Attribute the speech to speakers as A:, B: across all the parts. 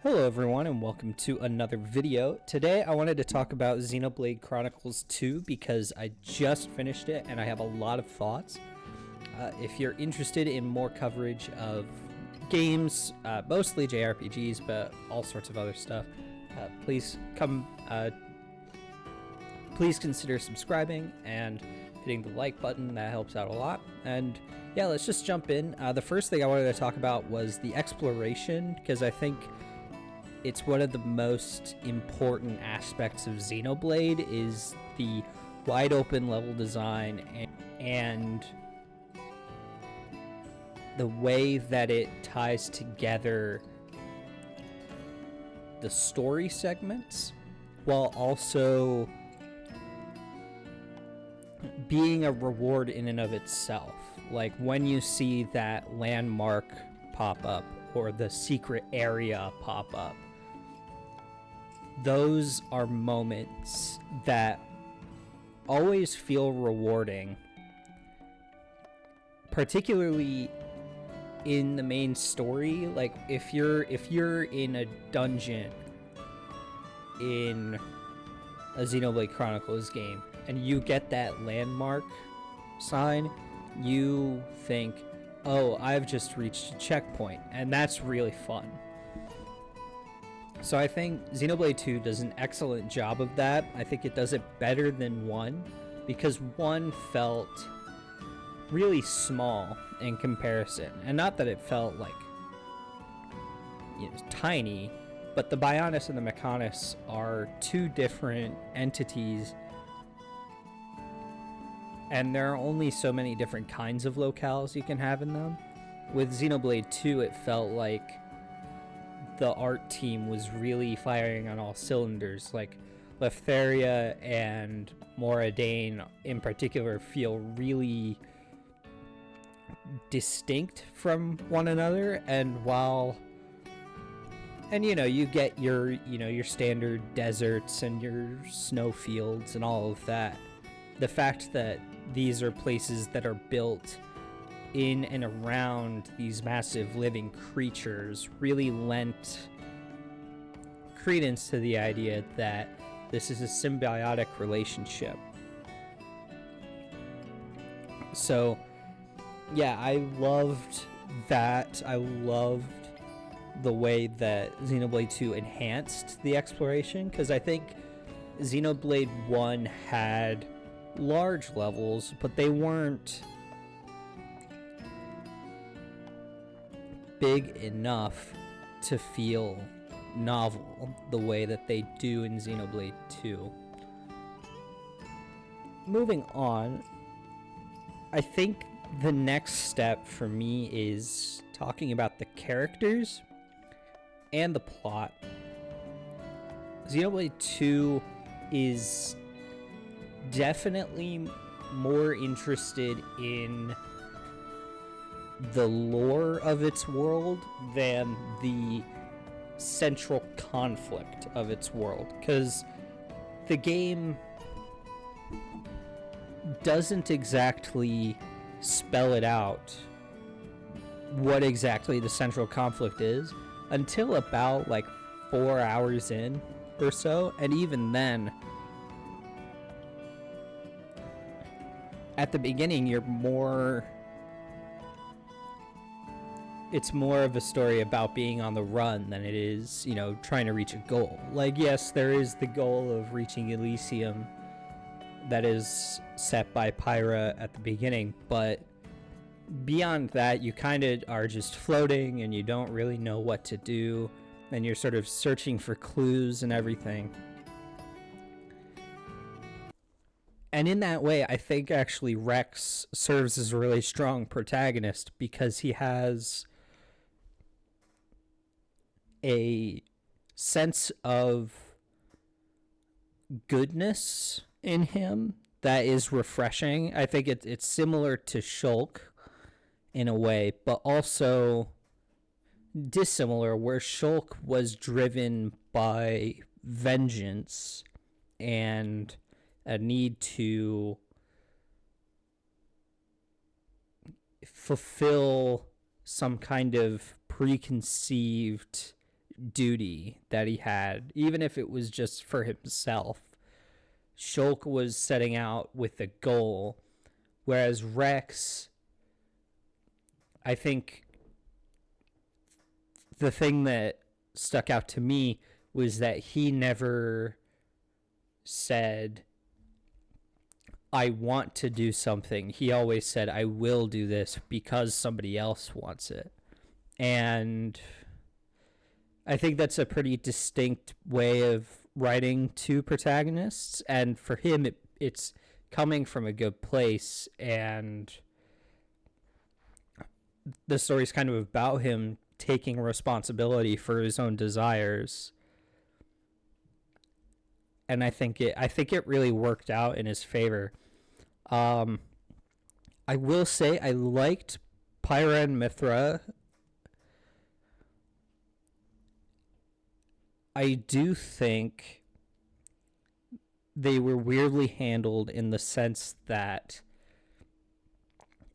A: Hello everyone and welcome to another video. Today I wanted to talk about Xenoblade Chronicles 2 because I just finished it and I have a lot of thoughts. If you're interested in more coverage of games, mostly JRPGs, but all sorts of other stuff, please consider subscribing and hitting the like button. That helps out a lot. And yeah, let's just jump in. The first thing I wanted to talk about was the exploration, because I think it's one of the most important aspects of Xenoblade is the wide open level design and the way that it ties together the story segments while also being a reward in and of itself. Like when you see that landmark pop up or the secret area pop up, those are moments that always feel rewarding, particularly in the main story. Like if you're in a dungeon in a Xenoblade Chronicles game and you get that landmark sign, you think, oh, I've just reached a checkpoint, and that's really fun. So I think Xenoblade 2 does an excellent job of that. I think it does it better than 1, because 1 felt really small in comparison. And not that it felt like, tiny, but the Bionis and the Mechonis are two different entities, and there are only so many different kinds of locales you can have in them. With Xenoblade 2, it felt like the art team was really firing on all cylinders. Like Leftheria and Moradane in particular feel really distinct from one another, and you get your standard deserts and your snowfields and all of that. The fact that these are places that are built in and around these massive living creatures really lent credence to the idea that this is a symbiotic relationship. So yeah, I loved that. I loved the way that Xenoblade 2 enhanced the exploration, because I think Xenoblade 1 had large levels, but they weren't big enough to feel novel the way that they do in Xenoblade 2. Moving on, I think the next step for me is talking about the characters and the plot. Xenoblade 2 is definitely more interested in the lore of its world than the central conflict of its world, because the game doesn't exactly spell it out what exactly the central conflict is until about 4 hours in or so, and even then at the beginning it's more of a story about being on the run than it is, trying to reach a goal. Yes, there is the goal of reaching Elysium that is set by Pyra at the beginning, but beyond that, you kind of are just floating and you don't really know what to do, and you're sort of searching for clues and everything. And in that way, I think actually Rex serves as a really strong protagonist, because he has a sense of goodness in him that is refreshing. I think it's similar to Shulk in a way, but also dissimilar, where Shulk was driven by vengeance and a need to fulfill some kind of preconceived duty that he had, even if it was just for himself. Shulk was setting out with a goal, whereas Rex, I think the thing that stuck out to me was that he never said, I want to do something. He always said, I will do this because somebody else wants it. And I think that's a pretty distinct way of writing two protagonists. And for him, it's coming from a good place. And the story's kind of about him taking responsibility for his own desires. And I think it really worked out in his favor. I will say I liked Pyra and Mithra. I do think they were weirdly handled in the sense that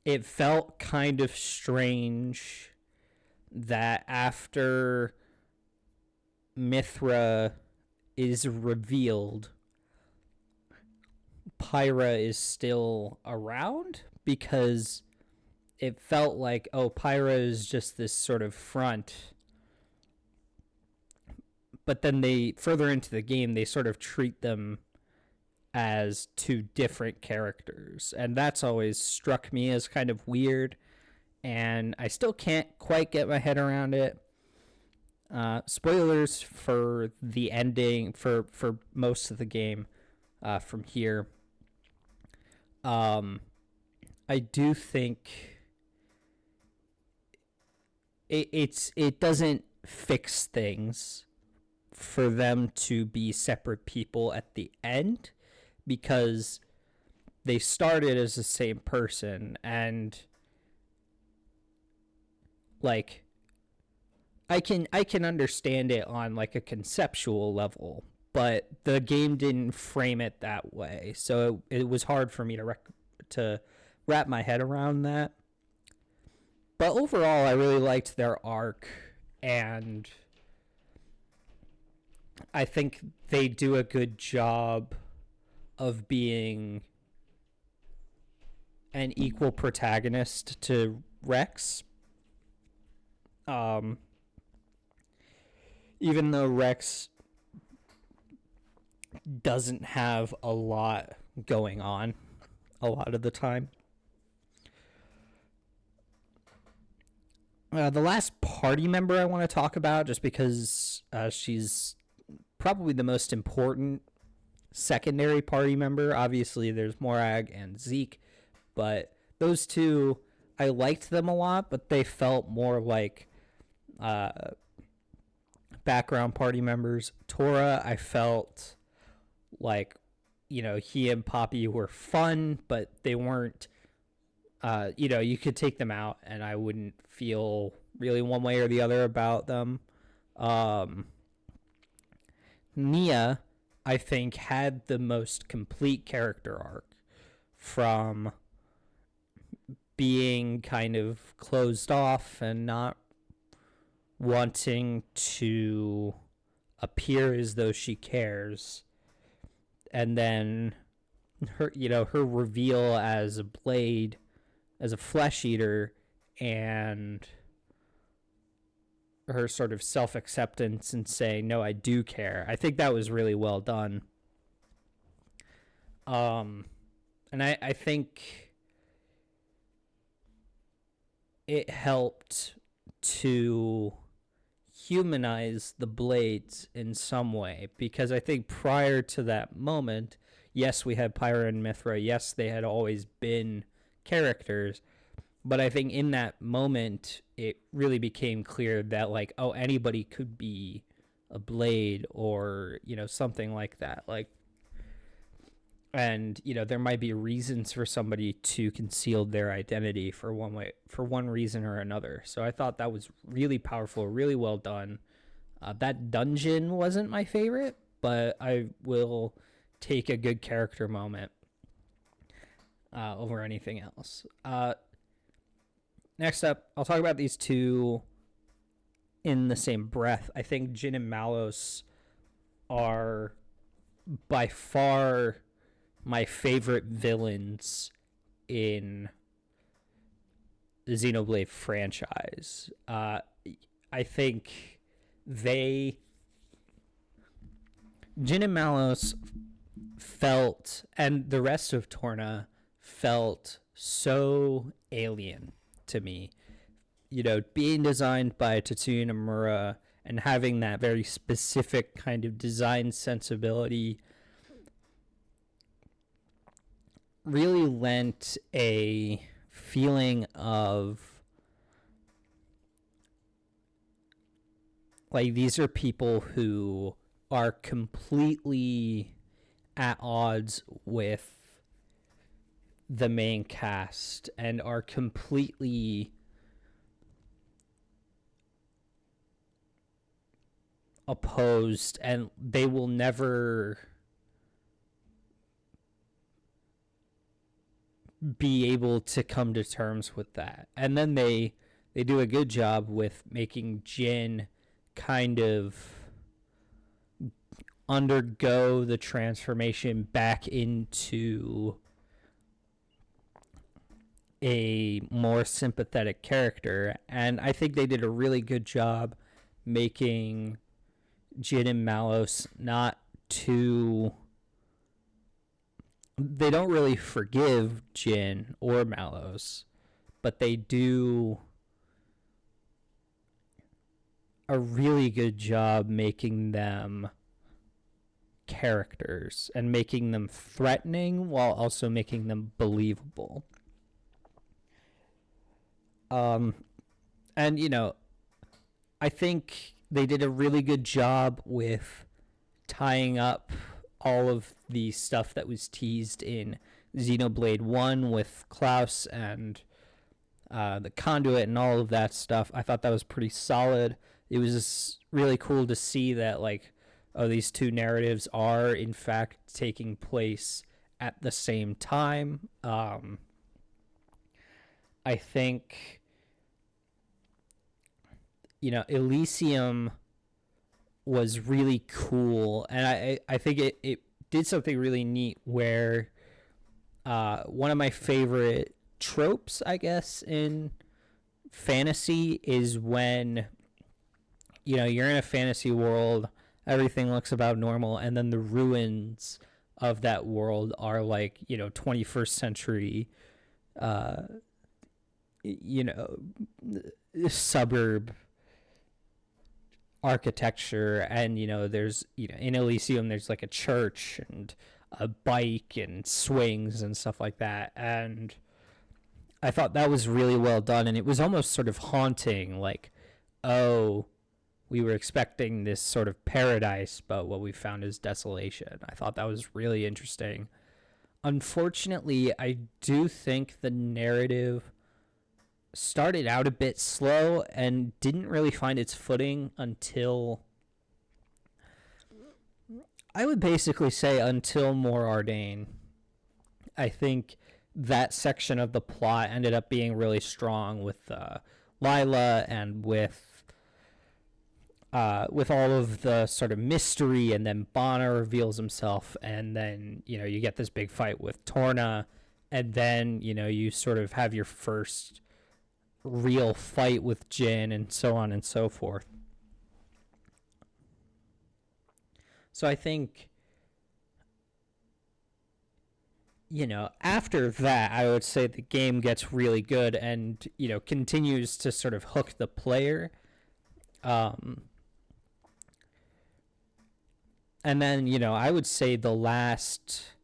A: it felt kind of strange that after Mithra is revealed, Pyra is still around, because it felt like, oh, Pyra is just this sort of front. But then they, further into the game, they sort of treat them as two different characters. And that's always struck me as kind of weird. And I still can't quite get my head around it. Spoilers for the ending, for most of the game from here. I do think it doesn't fix things for them to be separate people at the end, because they started as the same person. And like, I can understand it on like a conceptual level, but the game didn't frame it that way, so it was hard for me to wrap my head around that. But overall, I really liked their arc, and I think they do a good job of being an equal protagonist to Rex. Even though Rex doesn't have a lot going on a lot of the time. The last party member I want to talk about, just because she's probably the most important secondary party member. Obviously, there's Morag and Zeke, but those two, I liked them a lot, but they felt more like background party members. Tora, I felt like, he and Poppy were fun, but they weren't, you could take them out and I wouldn't feel really one way or the other about them. Nia, I think, had the most complete character arc, from being kind of closed off and not wanting to appear as though she cares, and then her reveal as a blade, as a flesh eater, and her sort of self-acceptance and saying, no, I do care. I think that was really well done. And I think it helped to humanize the Blades in some way, because I think prior to that moment, yes, we had Pyra and Mithra, yes, they had always been characters, but I think in that moment it really became clear that, like, oh, anybody could be a Blade, or something like that, like, and there might be reasons for somebody to conceal their identity for one reason or another. So I thought that was really powerful, really well done. That dungeon wasn't my favorite, but I will take a good character moment over anything else. Next up, I'll talk about these two in the same breath, I think Jin and Malos are by far my favorite villains in the Xenoblade franchise. I think Jin and Malos felt, and the rest of Torna felt so alien to me. Being designed by Tetsuya Nomura and having that very specific kind of design sensibility really lent a feeling of like these are people who are completely at odds with the main cast and are completely opposed, and they will never be able to come to terms with that. And then they do a good job with making Jin kind of undergo the transformation back into a more sympathetic character. And I think they did a really good job making Jin and Malos not too... They don't really forgive Jin or Malos, but they do a really good job making them characters and making them threatening while also making them believable. And, I think they did a really good job with tying up all of the stuff that was teased in Xenoblade 1 with Klaus and the conduit and all of that stuff. I thought that was pretty solid. It was really cool to see that, these two narratives are, in fact, taking place at the same time. I think, Elysium was really cool, and I think it did something really neat where one of my favorite tropes, I guess, in fantasy is when you're in a fantasy world, everything looks about normal, and then the ruins of that world are 21st century suburb architecture, and there's in Elysium there's a church and a bike and swings and stuff like that, and I thought that was really well done, and it was almost sort of haunting, we were expecting this sort of paradise, but what we found is desolation. I thought that was really interesting. Unfortunately, I do think the narrative started out a bit slow and didn't really find its footing until, I would basically say, until More Ardain. I think that section of the plot ended up being really strong with Lila and with all of the sort of mystery, and then Bonner reveals himself, and then you get this big fight with Torna, and then you sort of have your first real fight with Jin, and so on and so forth. So I think after that, I would say the game gets really good and continues to sort of hook the player. And then, I would say the last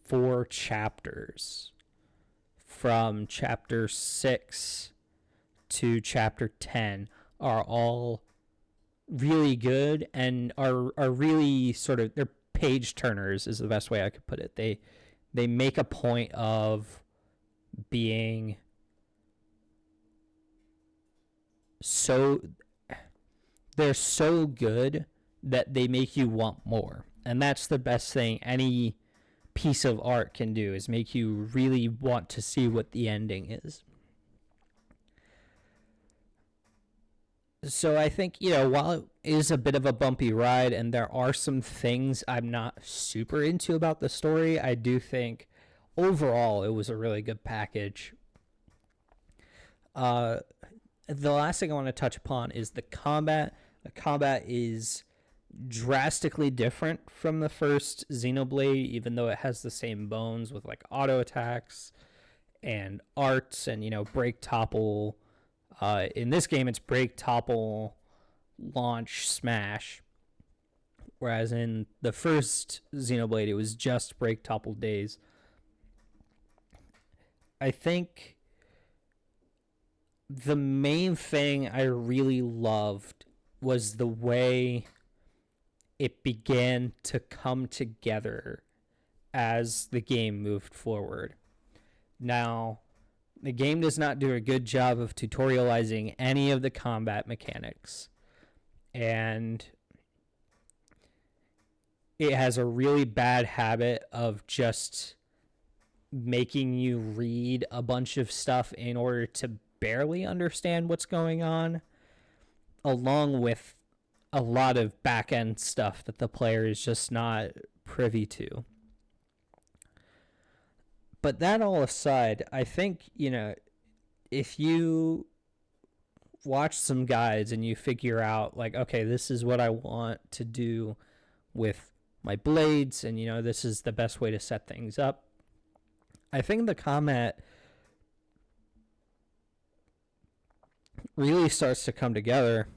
A: 4 chapters, from chapter 6 to chapter 10, are all really good and are really sort of, they're page turners is the best way I could put it. They make a point of being they're so good that they make you want more. And that's the best thing any piece of art can do, is make you really want to see what the ending is. So I think, while it is a bit of a bumpy ride and there are some things I'm not super into about the story, I do think overall it was a really good package. Uh, the last thing I want to touch upon is the combat. The combat is drastically different from the first Xenoblade, even though it has the same bones with like auto attacks and arts and break, topple. In this game, it's break, topple, launch, smash. Whereas in the first Xenoblade, it was just break, topple, daze. I think the main thing I really loved was the way it began to come together as the game moved forward. Now, the game does not do a good job of tutorializing any of the combat mechanics. And it has a really bad habit of just making you read a bunch of stuff in order to barely understand what's going on, along with a lot of back end stuff that the player is just not privy to. But that all aside, I think, if you watch some guides and you figure out, like, okay, this is what I want to do with my blades, and, this is the best way to set things up, I think the combat really starts to come together.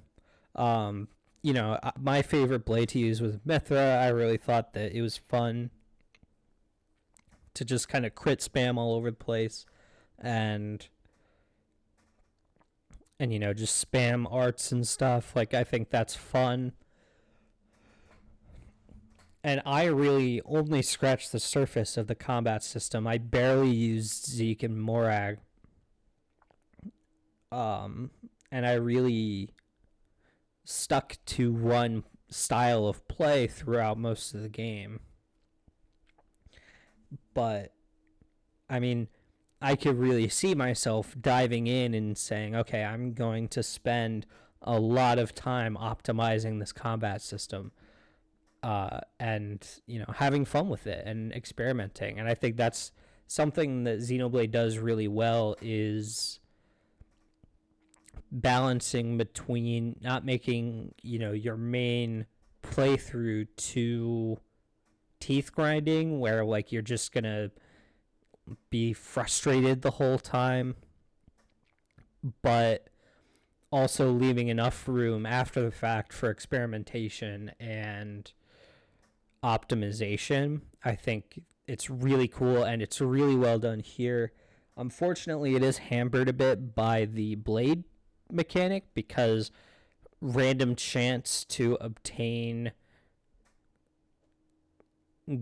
A: My favorite blade to use was Mithra. I really thought that it was fun to just kind of crit spam all over the place and just spam arts and stuff. Like, I think that's fun. And I really only scratched the surface of the combat system. I barely used Zeke and Morag. And I really stuck to one style of play throughout most of the game. But, I mean, I could really see myself diving in and saying, okay, I'm going to spend a lot of time optimizing this combat system. And, having fun with it and experimenting. And I think that's something that Xenoblade does really well, is balancing between not making, your main playthrough too teeth grinding, where like you're just gonna be frustrated the whole time, but also leaving enough room after the fact for experimentation and optimization. I think it's really cool and it's really well done here. Unfortunately, it is hampered a bit by the blade mechanic, because random chance to obtain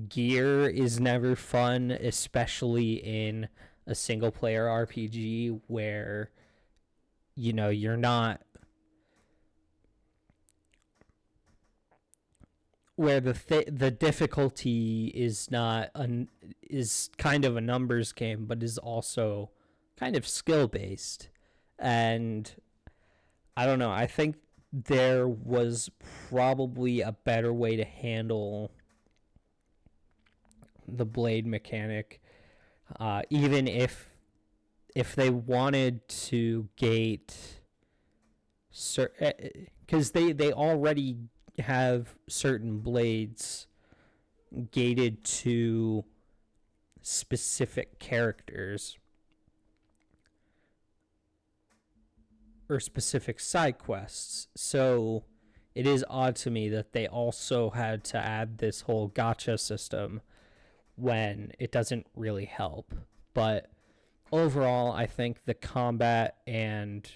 A: gear is never fun, especially in a single player RPG where you're not, where the difficulty is not is kind of a numbers game, but is also kind of skill based. And I don't know, I think there was probably a better way to handle the blade mechanic, even if they wanted to gate, because they already have certain blades gated to specific characters or specific side quests. So it is odd to me that they also had to add this whole gacha system when it doesn't really help. But overall, I think the combat and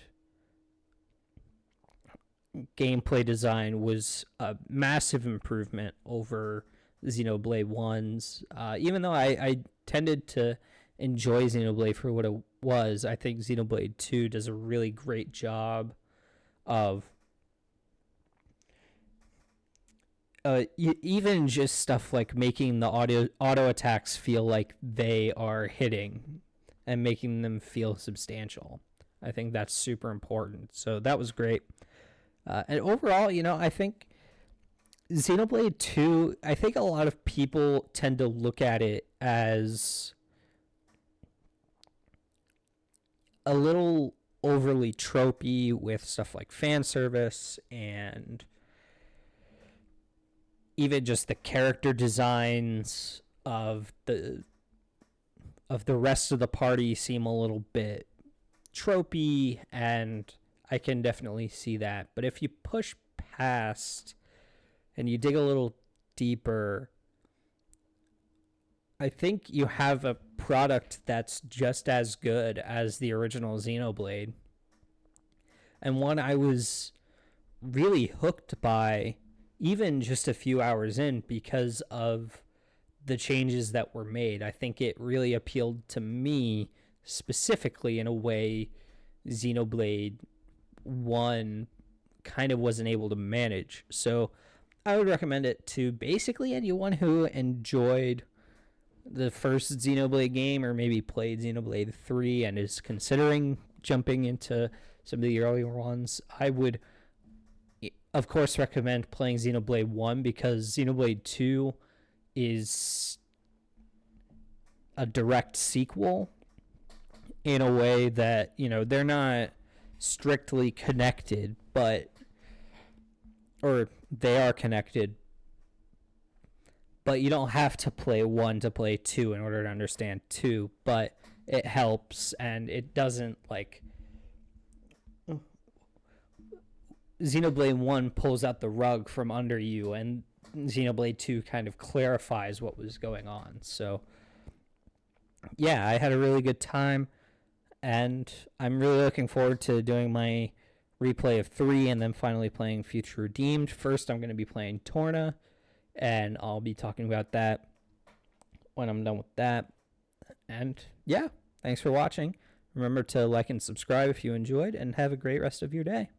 A: gameplay design was a massive improvement over Xenoblade 1's. Even though I tended to enjoy Xenoblade for what it was, I think Xenoblade 2 does a really great job of even just stuff like making the auto attacks feel like they are hitting and making them feel substantial. I think that's super important. So that was great. And overall, I think Xenoblade 2, I think a lot of people tend to look at it as a little overly tropey with stuff like fan service, and even just the character designs of the rest of the party seem a little bit tropey, and I can definitely see that. But if you push past and you dig a little deeper, I think you have a product that's just as good as the original Xenoblade, and one I was really hooked by even just a few hours in because of the changes that were made. I think it really appealed to me specifically in a way Xenoblade 1 kind of wasn't able to manage. So I would recommend it to basically anyone who enjoyed the first Xenoblade game or maybe played Xenoblade 3 and is considering jumping into some of the earlier ones. I would, of course, recommend playing Xenoblade 1 because Xenoblade 2 is a direct sequel in a way that, they're not strictly connected, or they are connected, but you don't have to play 1 to play 2 in order to understand 2, but it helps, and it doesn't, Xenoblade 1 pulls out the rug from under you, and Xenoblade 2 kind of clarifies what was going on. So, yeah, I had a really good time, and I'm really looking forward to doing my replay of 3 and then finally playing Future Redeemed. First, I'm going to be playing Torna, and I'll be talking about that when I'm done with that. And, yeah, thanks for watching. Remember to like and subscribe if you enjoyed, and have a great rest of your day.